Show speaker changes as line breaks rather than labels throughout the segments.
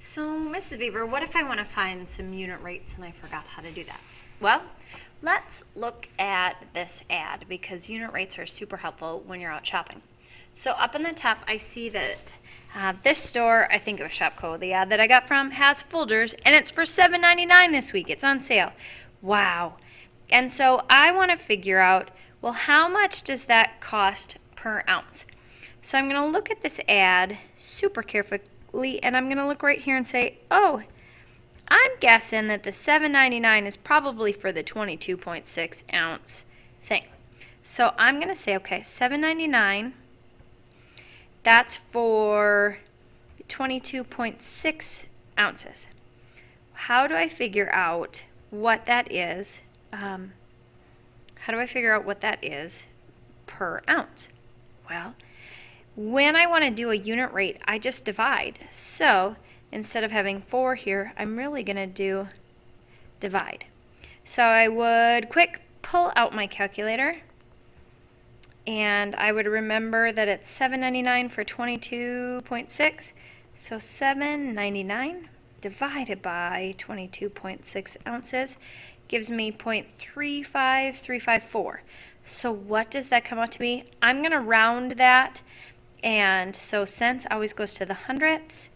So, Mrs. Beaver, what if I want to find some unit rates and I forgot how to do that? Well, let's look at this ad because unit rates are super helpful when you're out shopping. So up in the top, I see that this store, I think it was Shopko, the ad that I got from, has Folgers, and it's for $7.99 this week. It's on sale. Wow. And so I want to figure out, well, how much does that cost per ounce? So I'm going to look at this ad super carefully, and I'm going to look right here and say, oh, I'm guessing that the $7.99 is probably for the 22.6 ounce thing. So I'm going to say, okay, $7.99, that's for 22.6 ounces. How do I figure out what that is? How do I figure out what that is per ounce? Well, when I want to do a unit rate, I just divide. So instead of having 4 here, I'm really going to do divide. So I would quick pull out my calculator, and I would remember that it's $7.99 for 22.6. So $7.99 divided by 22.6 ounces gives me 0.35354. So what does that come out to be? I'm going to round that. And so cents always goes to the hundredths.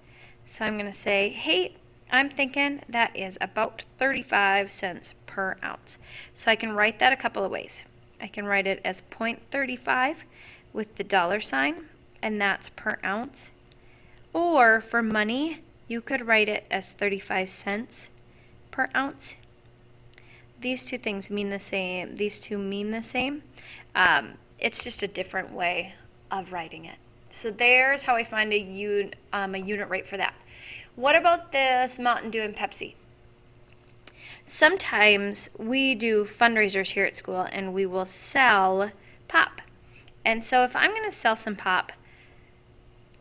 So I'm going to say, hey, I'm thinking that is about 35 cents per ounce. So I can write that a couple of ways. I can write it as 0.35 with the dollar sign, and that's per ounce. Or for money, you could write it as 35 cents per ounce. These two things mean the same. These two mean the same. It's just a different way of writing it. So there's how I find a unit rate for that. What about this Mountain Dew and Pepsi? Sometimes we do fundraisers here at school and we will sell pop. And so if I'm going to sell some pop,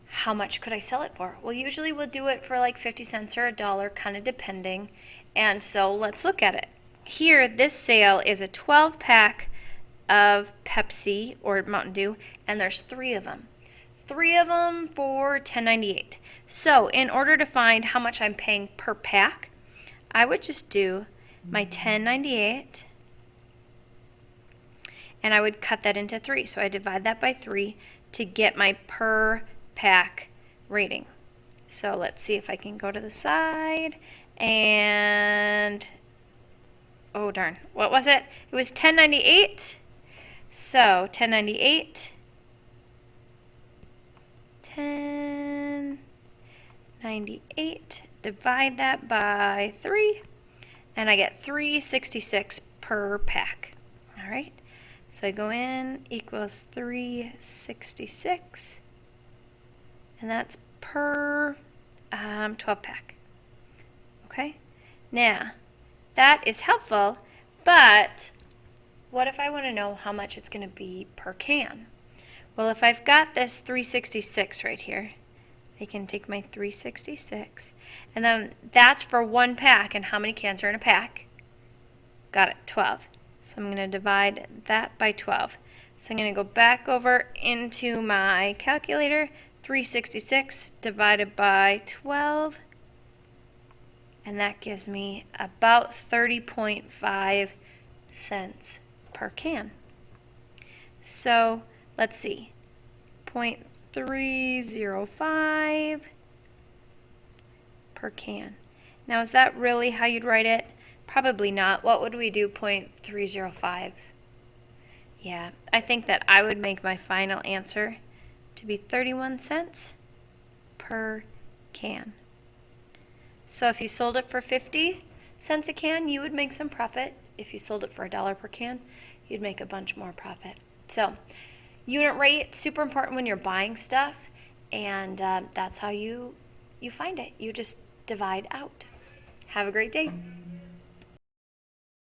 how much could I sell it for? Well, usually we'll do it for like 50 cents or $1, kind of depending. And so let's look at it. Here, this sale is a 12-pack of Pepsi or Mountain Dew, and there's 3 of them. 3 of them for $10.98. So in order to find how much I'm paying per pack, I would just do my $10.98, and I would cut that into 3. So I divide that by 3 to get my per pack rating. So let's see if I can go to the side, and oh darn, what was it? It was $10.98. So $10.98. $10.98, divide that by 3, and I get $3.66 per pack. All right, so I go in equals $3.66, and that's per 12 pack. Okay, now that is helpful, but what if I want to know how much it's going to be per can? Well, if I've got this 366 right here, I can take my 366, and then that's for 1 pack, and how many cans are in a pack? Got it, 12. So I'm going to divide that by 12. So I'm going to go back over into my calculator, 366 divided by 12, and that gives me about 30.5 cents per can. So let's see, 0.305 per can. Now, is that really how you'd write it? Probably not. What would we do 0.305? Yeah, I think that I would make my final answer to be 31 cents per can. So if you sold it for 50 cents a can, you would make some profit. If you sold it for $1 per can, you'd make a bunch more profit. So unit rate, super important when you're buying stuff, and that's how you find it. You just divide out. Have a great day.